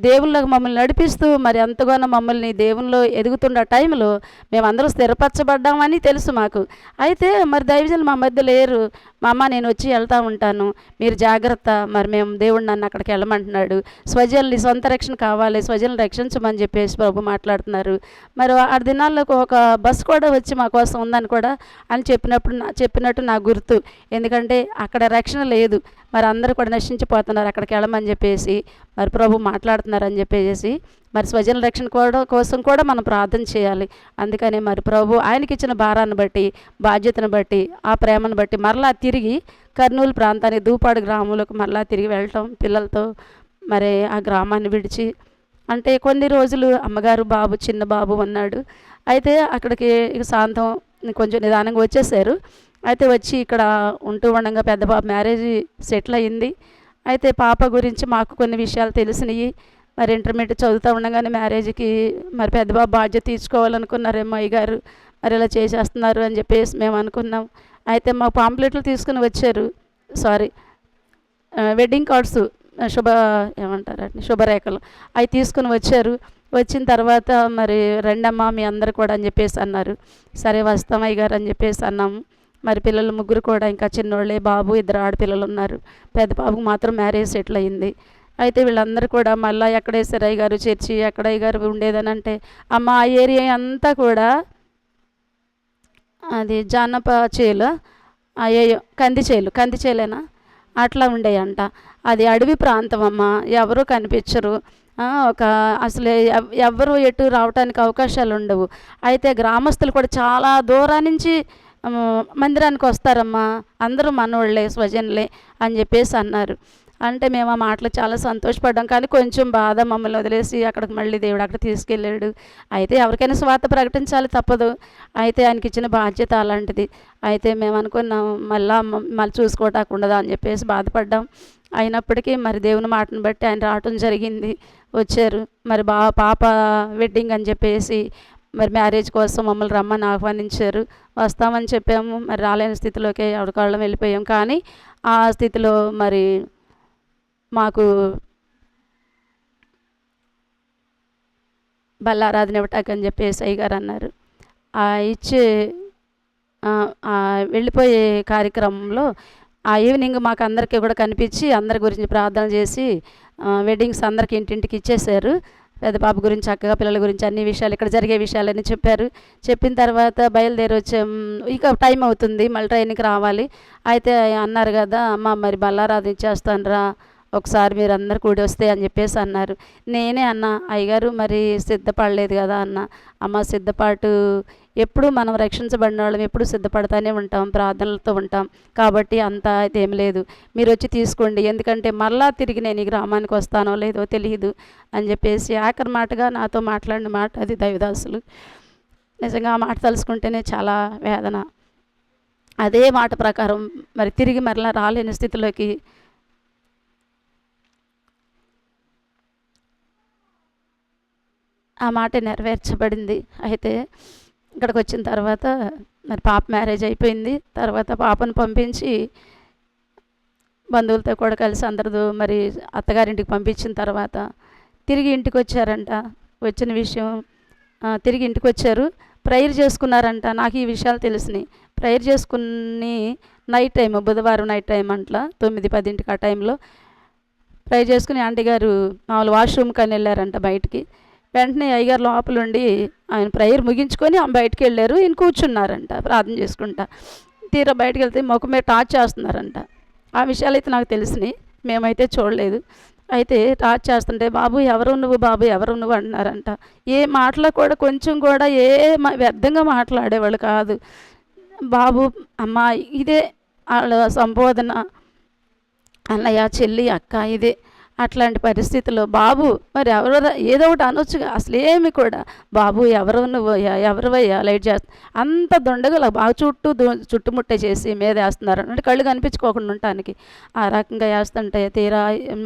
దేవుళ్ళకి మమ్మల్ని నడిపిస్తూ మరి ఎంతగానో మమ్మల్ని దేవుల్లో ఎదుగుతున్న టైంలో మేమందరూ స్థిరపరచబడ్డామని తెలుసు మాకు. అయితే మరి దైవజనులు మా మధ్య లేరు. మా అమ్మ నేను వచ్చి వెళ్తూ ఉంటాను, మీరు జాగ్రత్త, మరి మేము దేవుడు నన్ను అక్కడికి వెళ్ళమంటున్నాడు, స్వజనులు సొంత రక్షణ కావాలి, స్వజనులు రక్షించమని చెప్పేసి ప్రభు మాట్లాడుతున్నారు. మరి ఆ దినాల్లో ఒక బస్సు కూడా వచ్చి మా కోసం ఉందని కూడా అని చెప్పినట్టు నాకు గుర్తు. ఎందుకంటే అక్కడ రక్షణ లేదు, మరి అందరూ కూడా నశించిపోతున్నారు, అక్కడికి వెళ్ళమని చెప్పేసి మరి ప్రభు మాట్లాడుతున్నారని చెప్పేసి మరి స్వజనుల రక్షణ కోసం కూడా మనం ప్రార్థన చేయాలి. అందుకని మరి ప్రభు ఆయనకి ఇచ్చిన భారాన్ని బట్టి, బాధ్యతను బట్టి, ఆ ప్రేమను బట్టి మరలా తిరిగి కర్నూలు ప్రాంతానికి దూపాడు గ్రామంలోకి మరలా తిరిగి వెళ్ళటం పిల్లలతో, మరి ఆ గ్రామాన్ని విడిచి. అంటే కొన్ని రోజులు అమ్మగారు బాబు చిన్న బాబు ఉన్నాడు. అయితే అక్కడికి సాయంత్రం కొంచెం నిదానంగా వచ్చేసారు. అయితే వచ్చి ఇక్కడ ఉంటూ ఉండగా పెద్ద బాబు మ్యారేజ్ సెటిల్ అయ్యింది. అయితే పాప గురించి మాకు కొన్ని విషయాలు తెలిసినవి. మరి ఇంటర్మీడియట్ చదువుతూ ఉండగానే మ్యారేజ్కి మరి పెద్ద బాబు బాధ్యత తీసుకోవాలనుకున్నారేమో అయ్యగారు, మరి ఇలా చేసేస్తున్నారు అని చెప్పేసి మేము అనుకున్నాం. అయితే మా పాంప్లెట్లు తీసుకుని వచ్చారు, వెడ్డింగ్ కార్డ్స్, శుభరేఖలు అవి తీసుకుని వచ్చారు. వచ్చిన తర్వాత మరి రెండమ్మా మీ అందరు కూడా అని చెప్పేసి అన్నారు. సరే వస్తాం అయ్యగారు అని చెప్పేసి అన్నాము. మరి పిల్లలు ముగ్గురు కూడా ఇంకా చిన్నోళ్ళే, బాబు 2 ఆడపిల్లలు ఉన్నారు. పెద్ద బాబుకు మాత్రం మ్యారేజ్ సెటిల్ అయ్యింది. అయితే వీళ్ళందరూ కూడా మళ్ళీ ఎక్కడేసారు అయ్యగారు చర్చి, ఎక్కడ అయ్యగారు ఉండేదని అంటే, అమ్మ ఆ ఏరియా అంతా కూడా అది జానప చేలు, అయ్యో కందిచేలేనా అట్లా ఉండేయంట. అది అడవి ప్రాంతం అమ్మ, ఎవరు కనిపించరు, అసలు ఎవరు ఎటు రావడానికి అవకాశాలు ఉండవు. అయితే గ్రామస్తులు కూడా చాలా దూరం నుంచి మందిరానికి వస్తారమ్మా, అందరూ మనోళ్ళే, స్వజనులే అని చెప్పేసి అన్నారు. అంటే మేము ఆ మాటలు చాలా సంతోషపడ్డాం. కానీ కొంచెం బాధ, మమ్మల్ని వదిలేసి అక్కడికి మళ్ళీ దేవుడు అక్కడ తీసుకెళ్ళాడు. అయితే ఎవరికైనా స్వార్థ ప్రకటించాలి, తప్పదు. అయితే ఆయనకి ఇచ్చిన బాధ్యత అలాంటిది. అయితే మేము అనుకున్నాం మళ్ళీ చూసుకోవటానికి ఉండదా అని చెప్పేసి బాధపడ్డాం. అయినప్పటికీ మరి దేవుని మాటను బట్టి ఆయన రావటం జరిగింది, వచ్చారు. మరి పాప వెడ్డింగ్ అని చెప్పేసి మరి మ్యారేజ్ కోసం మమ్మల్ని రమ్మని ఆహ్వానించారు. వస్తామని చెప్పాము. మరి రాలేని స్థితిలోకి ఎవరికాళ్ళం వెళ్ళిపోయాం. కానీ ఆ స్థితిలో మరి మాకు బల్లారాధన ఇవ్వటాకని చెప్పేసి అయ్యగారు అన్నారు. ఇచ్చే వెళ్ళిపోయే కార్యక్రమంలో ఆ ఈవినింగ్ మాకు అందరికీ కూడా కనిపించి అందరి గురించి ప్రార్థన చేసి వెడ్డింగ్స్ అందరికీ ఇంటింటికి ఇచ్చేశారు. పెద్ద పాప గురించి, చక్కగా పిల్లల గురించి అన్ని విషయాలు, ఇక్కడ జరిగే విషయాలన్నీ చెప్పారు. చెప్పిన తర్వాత బయలుదేరి వచ్చాం. ఇక టైం అవుతుంది, మళ్ళీ ట్రైన్కి రావాలి. అయితే అన్నారు కదా, అమ్మ మరి బల్లారాధన ఇచ్చేస్తాను రా, ఒకసారి మీరు అందరు కూడి వస్తే అని చెప్పేసి అన్నారు. నేనే అన్నా, అయ్యగారు మరి సిద్ధపడలేదు కదా అన్న. అమ్మ సిద్ధపాటు ఎప్పుడు మనం రక్షించబడిన వాళ్ళం ఎప్పుడు సిద్ధపడతానే ఉంటాం, ప్రార్థనలతో ఉంటాం. కాబట్టి అంతా అయితే ఏం లేదు, మీరు వచ్చి తీసుకోండి, ఎందుకంటే మళ్ళా తిరిగి నేను ఈ గ్రామానికి వస్తానో లేదో తెలియదు అని చెప్పేసి ఆఖరి మాటగా నాతో మాట్లాడిన మాట అది దైవదాసులు. నిజంగా ఆ మాట తలుసుకుంటేనే చాలా వేదన. అదే మాట ప్రకారం మరి తిరిగి మరలా రాలేని స్థితిలోకి ఆ మాట నెరవేర్చబడింది. అయితే ఇక్కడికి వచ్చిన తర్వాత మరి పాప మ్యారేజ్ అయిపోయింది. తర్వాత పాపను పంపించి బంధువులతో కూడా కలిసి అందరూ మరి అత్తగారింటికి పంపించిన తర్వాత తిరిగి ఇంటికి వచ్చారంట. వచ్చిన విషయం తిరిగి ఇంటికి వచ్చారు, ప్రేయర్ చేసుకున్నారంట. నాకు ఈ విషయాలు తెలిసినాయి. ప్రేయర్ చేసుకుని నైట్ టైం, బుధవారం నైట్ టైం అంట్లా 9-10 ఆ టైంలో ప్రేయర్ చేసుకుని ఆంటీ గారు మామూలు వాష్రూమ్కి అని వెళ్ళారంట బయటికి. వెంటనే అయ్యగారు లోపలుండి ఆయన ప్రేయర్ ముగించుకొని ఆమె బయటికి వెళ్ళారు. ఈయన కూర్చున్నారంట ప్రార్థన చేసుకుంటా. తీరా బయటకు వెళ్తే ముఖం మీద టార్చ్ చేస్తున్నారంట. ఆ విషయాలు అయితే నాకు తెలిసినాయి, మేమైతే చూడలేదు. అయితే టార్చ్ చేస్తుంటే బాబు ఎవరు నువ్వు, బాబు ఎవరు నువ్వు అంటున్నారంట. ఏ మాటలో కూడా కొంచెం కూడా వ్యర్థంగా మాట్లాడేవాళ్ళు కాదు. బాబు అమ్మ ఇదే వాళ్ళ సంబోధన, అన్నయ్య చెల్లి అక్క ఇదే. అట్లాంటి పరిస్థితుల్లో బాబు మరి ఎవరో ఏదో ఒకటి అనొచ్చుగా, అసలు ఏమి కూడా బాబు ఎవరు నువ్వయ్యా, ఎవరివయ్యా లైట్ చేస్తా అంత దొండగా బాగా చుట్టుముట్టే చేసి మీద వేస్తున్నారు అంటే కళ్ళు కనిపించుకోకుండా ఉండటానికి. ఆ రకంగా వేస్తుంటే తీరా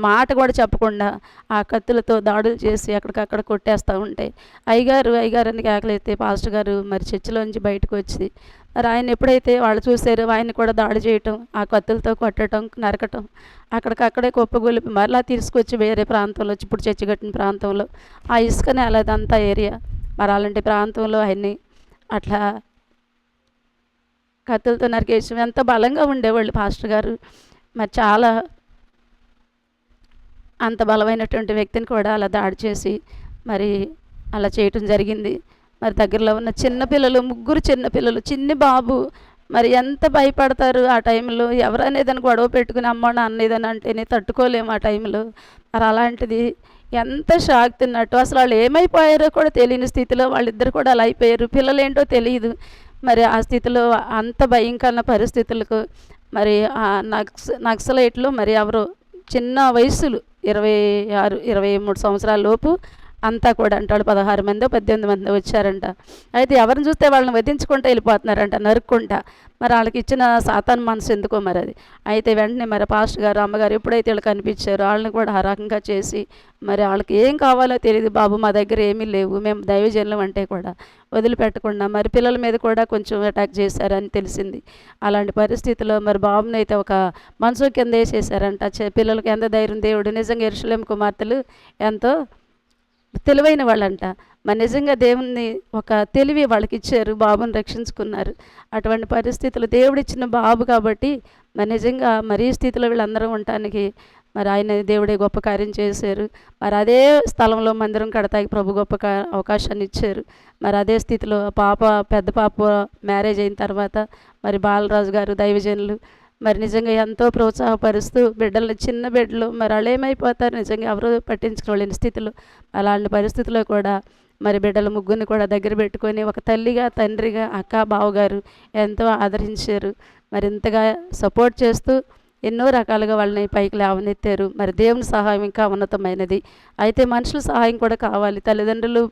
మాట కూడా చెప్పకుండా ఆ కత్తులతో దాడులు చేసి అక్కడికక్కడ కొట్టేస్తూ ఉంటాయి. అయ్యగారు అని కేకలైతే పాస్టర్ గారు మరి చర్చిలోంచి బయటకు వచ్చి మరి ఆయన ఎప్పుడైతే వాళ్ళు చూసారో ఆయన్ని కూడా దాడి చేయటం, ఆ కత్తులతో కొట్టడం, నరకటం, అక్కడికక్కడే కుప్పగొలిపి మరలా తీసుకొచ్చి వేరే ప్రాంతంలో ఇప్పుడు చర్చి కట్టిన ప్రాంతంలో ఆ ఇసుక నేల అదంతా ఏరియా మరి అలాంటి ప్రాంతంలో ఆయన్ని అట్లా కత్తులతో నరికేసి ఎంత బలంగా ఉండేవాళ్ళు పాస్టర్ గారు. మరి చాలా అంత బలమైనటువంటి వ్యక్తిని కూడా అలా దాడి చేసి మరి అలా చేయటం జరిగింది. మరి దగ్గరలో ఉన్న చిన్నపిల్లలు, 3 చిన్నపిల్లలు, చిన్ని బాబు మరి ఎంత భయపడతారు ఆ టైంలో. ఎవరనేదని గొడవ పెట్టుకుని అమ్మ నాన్న ఏదని అంటేనే తట్టుకోలేము ఆ టైంలో. మరి అలాంటిది ఎంత షాక్ తిన్నట్టు అసలు వాళ్ళు ఏమైపోయారో కూడా తెలియని స్థితిలో వాళ్ళిద్దరు కూడా అలా అయిపోయారు. పిల్లలేంటో తెలియదు. మరి ఆ స్థితిలో అంత భయంకరమైన పరిస్థితులకు మరి ఆ నక్సలైట్లు మరి ఎవరో చిన్న వయసులు 26-23 సంవత్సరాల లోపు అంతా కూడా అంటాడు 16 మందో 18 మందో వచ్చారంట. అయితే ఎవరిని చూస్తే వాళ్ళని వధించుకుంటూ వెళ్ళిపోతున్నారంట, నరుక్కుంటా. మరి వాళ్ళకి ఇచ్చిన సాతాను మనసు ఎందుకో మరి అది. అయితే వెంటనే మరి పాస్టర్ గారు అమ్మగారు ఎప్పుడైతే వీళ్ళు కనిపించారో వాళ్ళని కూడా ఆ రకంగా చేసి మరి వాళ్ళకి ఏం కావాలో తెలియదు, బాబు మా దగ్గర ఏమీ లేవు, మేము దైవజనులం అంటే కూడా వదిలిపెట్టకుండా మరి పిల్లల మీద కూడా కొంచెం అటాక్ చేశారని తెలిసింది. అలాంటి పరిస్థితిలో మరి బాబుని అయితే ఒక మనసు కింద వేసేసారంట. పిల్లలకి ఎంత ధైర్యం, దేవుడు నిజంగా యెరూషలేము కుమార్తెలు ఎంతో తెలివైన వాళ్ళంట. మరి నిజంగా దేవుని ఒక తెలివి వాళ్ళకి ఇచ్చారు, బాబుని రక్షించుకున్నారు. అటువంటి పరిస్థితులు దేవుడిచ్చిన బాబు కాబట్టి మరి నిజంగా మరి ఈ స్థితిలో వీళ్ళందరూ ఉండటానికి మరి ఆయన దేవుడే గొప్ప కార్యం చేశారు. మరి అదే స్థలంలో మందిరం కడతాకి ప్రభు గొప్ప అవకాశాన్ని ఇచ్చారు. మరి అదే స్థితిలో పెద్ద పాప మ్యారేజ్ అయిన తర్వాత మరి బాలరాజు గారు దైవజనులు మరి నిజంగా ఎంతో ప్రోత్సాహపరుస్తూ బిడ్డలు, చిన్న బిడ్డలు మరి వాళ్ళు ఏమైపోతారు నిజంగా ఎవరు పట్టించుకోలేని స్థితిలో. అలాంటి పరిస్థితుల్లో కూడా మరి బిడ్డల 3 కూడా దగ్గర పెట్టుకొని ఒక తల్లిగా, తండ్రిగా, అక్క బావగారు ఎంతో ఆదరించారు. మరి ఇంతగా సపోర్ట్ చేస్తూ ఎన్నో రకాలుగా వాళ్ళని పైకి లేవనెత్తారు. మరి దేవుని సహాయం ఇంకా ఉన్నతమైనది. అయితే మనుషుల సహాయం కూడా కావాలి. తల్లిదండ్రులు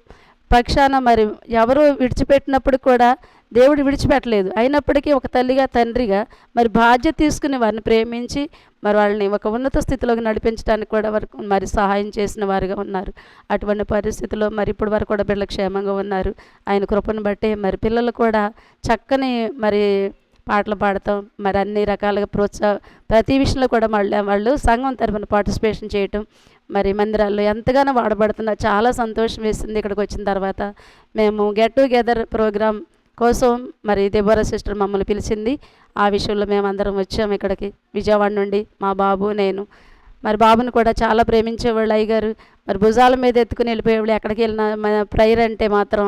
పక్షాన మరి ఎవరో విడిచిపెట్టినప్పుడు కూడా దేవుడు విడిచిపెట్టలేదు. అయినప్పటికీ ఒక తల్లిగా, తండ్రిగా మరి బాధ్యత తీసుకుని వారిని ప్రేమించి మరి వాళ్ళని ఒక ఉన్నత స్థితిలోకి నడిపించడానికి కూడా వరకు మరి సహాయం చేసిన వారుగా ఉన్నారు. అటువంటి పరిస్థితుల్లో మరి ఇప్పుడు వరకు కూడా పిల్లలు క్షేమంగా ఉన్నారు. ఆయన కృపను బట్టి మరి పిల్లలు కూడా చక్కని మరి పాటలు పాడతాం, మరి అన్ని రకాలుగా ప్రతి విషయంలో కూడా వాళ్ళు సంఘం తరఫున పార్టిసిపేషన్ చేయటం మరి మందిరాల్లో ఎంతగానో వాడబడుతున్నారు. చాలా సంతోషం వేసింది. ఇక్కడికి వచ్చిన తర్వాత మేము గెట్ టుగెదర్ ప్రోగ్రామ్ కోసం మరి దెబోరా సిస్టర్ మమ్మల్ని పిలిచింది. ఆ విషయంలో మేమందరం వచ్చాము ఇక్కడికి విజయవాడ నుండి, మా బాబు నేను. మరి బాబుని కూడా చాలా ప్రేమించేవాళ్ళు అయ్యగారు. మరి భుజాల మీద ఎత్తుకుని వెళ్ళిపోయేవాళ్ళు. ఎక్కడికి వెళ్ళినా మన ప్రేయర్ అంటే మాత్రం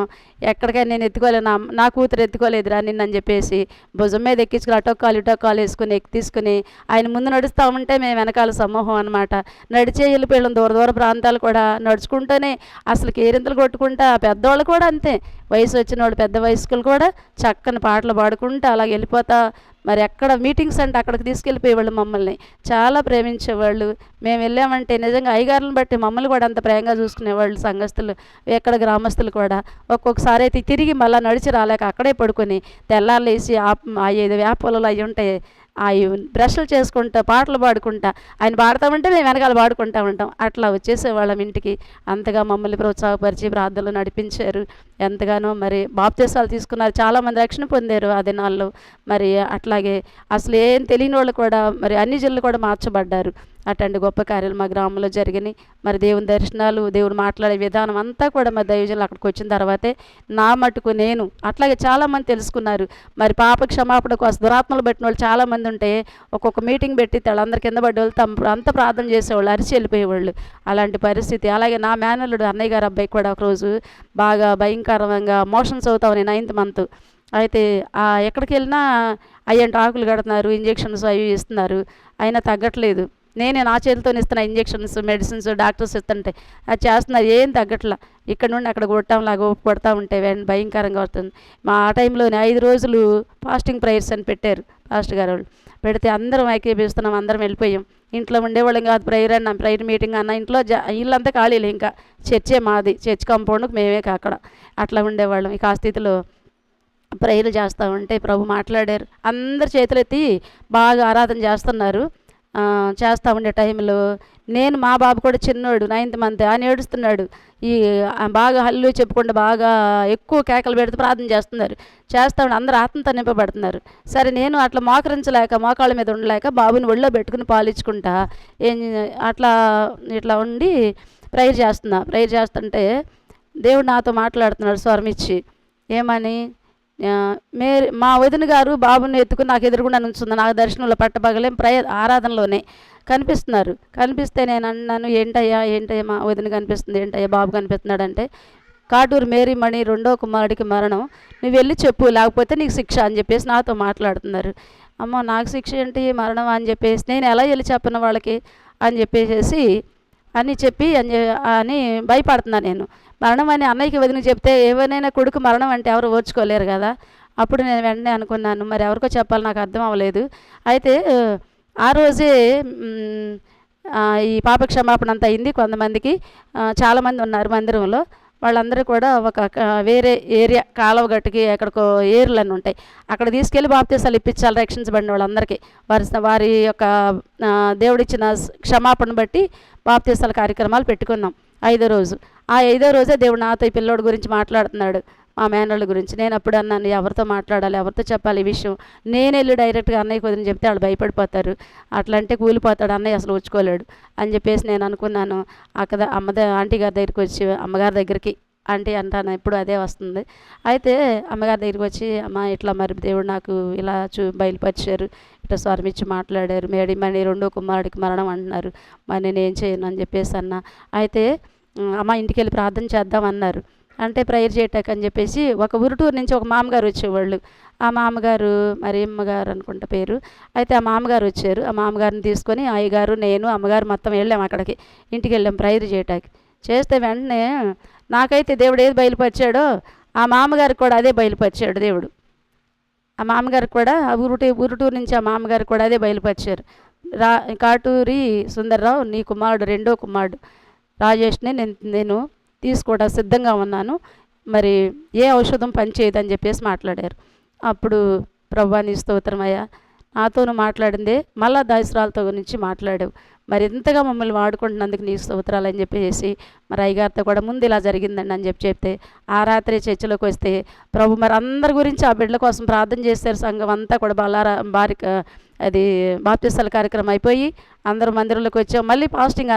ఎక్కడికైనా నేను ఎత్తుకోలేను, నా కూతురు ఎత్తుకోలేదురా నిన్నని చెప్పేసి భుజం మీద ఎక్కించుకుని ఇటొక్కాలు వేసుకుని తీసుకుని ఆయన ముందు నడుస్తూ ఉంటే మేము వెనకాల సమూహం అనమాట. నడిచే వెళ్ళిపోయాం దూర ప్రాంతాలు కూడా నడుచుకుంటూనే అసలు కేరింతలు కొట్టుకుంటా. పెద్దవాళ్ళు కూడా అంతే, వయసు వచ్చిన వాళ్ళు పెద్ద వయస్కులు కూడా చక్కని పాటలు పాడుకుంటూ అలా వెళ్ళిపోతా మరి ఎక్కడ మీటింగ్స్ అంటే అక్కడికి తీసుకెళ్ళిపోయేవాళ్ళు. మమ్మల్ని చాలా ప్రేమించేవాళ్ళు. మేము వెళ్ళామంటే నిజంగా అయ్యగారులను బట్టి మమ్మల్ని కూడా అంత ప్రేమగా చూసుకునేవాళ్ళు సంఘస్థులు, ఎక్కడ గ్రామస్తులు కూడా. ఒక్కొక్కసారి అయితే తిరిగి మళ్ళీ నడిచి రాలేక అక్కడే పడుకొని తెల్లారులేసి 5 వేప పొలాలు అవి ఉంటాయి, అవి బ్రష్లు చేసుకుంటా పాటలు పాడుకుంటా ఆయన పాడతామంటే మేము వెనకాల పాడుకుంటా ఉంటాం. అట్లా వచ్చేసేవాళ్ళం ఇంటికి. అంతగా మమ్మల్ని ప్రోత్సాహపరిచి ప్రార్థనలు నడిపించారు ఎంతగానో. మరి బాప్తీసాలు తీసుకున్నారు, చాలామంది రక్షణ పొందారు ఆ దినాల్లో. మరి అట్లాగే అసలు ఏం తెలియని వాళ్ళు కూడా మరి అన్ని జిల్లు కూడా మార్చబడ్డారు. అట్లాంటి గొప్ప కార్యాలు మా గ్రామంలో జరిగినాయి. మరి దేవుని దర్శనాలు, దేవుడు మాట్లాడే విధానం అంతా కూడా మరి దైవజనులు అక్కడికి వచ్చిన తర్వాతే నా మటుకు నేను అట్లాగే చాలామంది తెలుసుకున్నారు. మరి పాప క్షమాపణ కోసం దురాత్మలు పెట్టిన వాళ్ళు చాలామంది ఉంటే ఒక్కొక్క మీటింగ్ పెట్టి వాళ్ళందరూ కింద పడ్డేవాళ్ళు, అంత ప్రార్థన చేసేవాళ్ళు, అరిచి వెళ్ళిపోయేవాళ్ళు. అలాంటి పరిస్థితి. అలాగే నా మేనల్లుడు అన్నయ్య గారు అబ్బాయి కూడా ఒకరోజు బాగా భయంకరంగా మోషన్స్ అవుతామని 9th month. అయితే ఎక్కడికి వెళ్ళినా అయ్యంటే ఆకులు కడుతున్నారు, ఇంజెక్షన్స్ అవి ఇస్తున్నారు, అయినా తగ్గట్లేదు. నేనే నా చేతితో ఇస్తున్నా ఇంజెక్షన్స్, మెడిసిన్స్ డాక్టర్స్ ఇస్తుంటే అది చేస్తున్నారు, ఏం తగ్గట్లా. ఇక్కడ నుండి అక్కడ కొట్టంలాగా కొడతా ఉంటే భయంకరంగా వస్తుంది. మా ఆ టైంలోనే 5 రోజులు ఫాస్టింగ్ ప్రేయర్స్ అని పెట్టారు పాస్టర్ గారు వాళ్ళు. పెడితే అందరం ఐక్యపిస్తున్నాం, అందరం వెళ్ళిపోయాం. ఇంట్లో ఉండేవాళ్ళం కాదు. ప్రేయర్ అన్న ప్రేయర్ మీటింగ్ అన్న ఇంట్లో ఇల్లంతా ఖాళీలే, ఇంకా చర్చే మాది, చర్చ్ కాంపౌండ్కి మేమే అక్కడ అట్లా ఉండేవాళ్ళం. ఇక ఆ స్థితిలో ప్రేయర్లు చేస్తూ ఉంటే ప్రభు మాట్లాడారు. అందరు చేతులెత్తి బాగా ఆరాధన చేస్తున్నారు. చేస్తూ ఉండే టైంలో నేను, మా బాబు కూడా చిన్నోడు 9th month, ఆయన ఏడుస్తున్నాడు. బాగా హల్లు చెప్పుకుంటూ బాగా ఎక్కువ కేకలు పెడితే ప్రార్థన చేస్తున్నారు. చేస్తూ ఉండి అందరూ ఆత్మతో నింపబడుతున్నారు. సరే నేను అట్లా మోకరించలేక, మోకాళ్ళ మీద ఉండలేక బాబుని ఒళ్ళో పెట్టుకుని పాలించుకుంటా ఇట్లా ఉండి ప్రేయర్ చేస్తుంటే దేవుడు నాతో మాట్లాడుతున్నాడు స్వరం ఇచ్చి. ఏమని? మా వదిన గారు బాబుని ఎత్తుకుని నాకు ఎదురుగుండా నుంచుంది. నాకు దర్శనంలో పట్టబగలేం ఆరాధనలోనే కనిపిస్తున్నారు. కనిపిస్తే నేను అన్నాను, ఏంటయ్యా మా వదిన కనిపిస్తుంది, ఏంటయ్యా బాబు కనిపిస్తున్నాడంటే, కాటూరు మేరీమణి 2వ కుమారుడికి మరణం, నువ్వు వెళ్ళి చెప్పు, లేకపోతే నీకు శిక్ష అని చెప్పేసి నాతో మాట్లాడుతున్నారు. అమ్మో నాకు శిక్ష ఏంటి, మరణం అని చెప్పేసి నేను ఎలా వెళ్ళి చెప్పను వాళ్ళకి అని చెప్పేసి అని చెప్పి అని భయపడుతున్నాను నేను. మరణం అని అన్నయ్యకి వదిన చెప్తే ఎవరైనా కొడుకు మరణం అంటే ఎవరు ఓర్చుకోలేరు కదా. అప్పుడు నేను వెంటనే అనుకున్నాను, మరి ఎవరికో చెప్పాలి, నాకు అర్థం అవ్వలేదు. అయితే ఆ రోజే ఈ పాప క్షమాపణ అంతా అయింది. కొంతమందికి చాలామంది ఉన్నారు మందిరంలో, వాళ్ళందరూ కూడా ఒక వేరే ఏరియా కాలువ గట్టుకి ఎక్కడికో ఏర్లు ఉంటాయి, అక్కడ తీసుకెళ్ళి బాప్తీసాలు ఇప్పించాలి రక్షించబడిన వాళ్ళందరికీ. వారి యొక్క దేవుడిచ్చిన క్షమాపణ బట్టి బాప్తీసాల కార్యక్రమాలు పెట్టుకున్నాం 5వ రోజు. ఆ 5వ రోజే దేవుడు నాతో ఈ పిల్లోడి గురించి మాట్లాడుతున్నాడు, మా మేనళ్ళ గురించి. నేను అప్పుడు అన్నాను, ఎవరితో మాట్లాడాలి, ఎవరితో చెప్పాలి ఈ విషయం. నేను వెళ్ళి డైరెక్ట్గా అన్నయ్య కుదిరి చెప్తే వాళ్ళు భయపడిపోతారు, అట్లా అంటే కూలిపోతాడు అన్నయ్య, అసలు వచ్చుకోలేడు అని చెప్పేసి నేను అనుకున్నాను. అక్కడ ఆంటీ గారి దగ్గరికి వచ్చి, అమ్మగారి దగ్గరికి ఆంటీ అంటాను ఎప్పుడు అదే వస్తుంది. అయితే అమ్మగారి దగ్గరికి వచ్చి, అమ్మ ఇట్లా మరి దేవుడు నాకు ఇలా బయలుపరిచారు, ఇట్లా స్వరం ఇచ్చి మాట్లాడారు, మేడమని 2వ కుమారుడికి మరణం అంటున్నారు, మరి నేను ఏం చేయను అని చెప్పేసి అన్న. అయితే అమ్మ ఇంటికి వెళ్ళి ప్రార్థన చేద్దామన్నారు. అంటే ప్రేయర్ చేయటానికి అని చెప్పేసి ఒక ఉరుటూరు నుంచి ఒక మామగారు వచ్చేవాళ్ళు. ఆ మామగారు మరి అమ్మగారు అనుకుంటా పేరు. అయితే ఆ మామగారు వచ్చారు. ఆ మామగారిని తీసుకొని అయ్యగారు, నేను, అమ్మగారు మొత్తం వెళ్ళాం అక్కడికి. ఇంటికి వెళ్ళాం ప్రేయర్ చేయటానికి. చేస్తే వెంటనే నాకైతే దేవుడు ఏది బయలుపరిచాడో ఆ మామగారికి కూడా అదే బయలుపరిచాడు దేవుడు. ఆ మామగారికి కూడా ఉరుటూరు నుంచి ఆ మామగారికి కూడా అదే బయలుపరిచారు. కాటూరి సుందర్రావు నీ కుమారుడు 2వ కుమారుడు రాజేష్ని నేను తీసుకోవడానికి సిద్ధంగా ఉన్నాను, మరి ఏ ఔషధం పనిచేయదని చెప్పేసి మాట్లాడారు. అప్పుడు ప్రభువా నీ స్తోత్రమయ్యా, నాతోనూ మాట్లాడిందే మళ్ళా దాయసురాలతో గురించి మాట్లాడావు, మరి ఎంతగా మమ్మల్ని వాడుకుంటున్నందుకు నీ స్తోత్రాలు అని చెప్పేసి మరి అయ్యగారితో కూడా ముందు ఇలా జరిగిందండి అని చెప్తే ఆ రాత్రి చర్చలోకి వస్తే ప్రభు మరి అందరి గురించి ఆ బిడ్డల కోసం ప్రార్థన చేశారు. సంఘం అంతా కూడా బాప్తీసాల కార్యక్రమం అయిపోయి అందరూ మందిరంలోకి వచ్చాం. మళ్ళీ ఫాస్టింగ్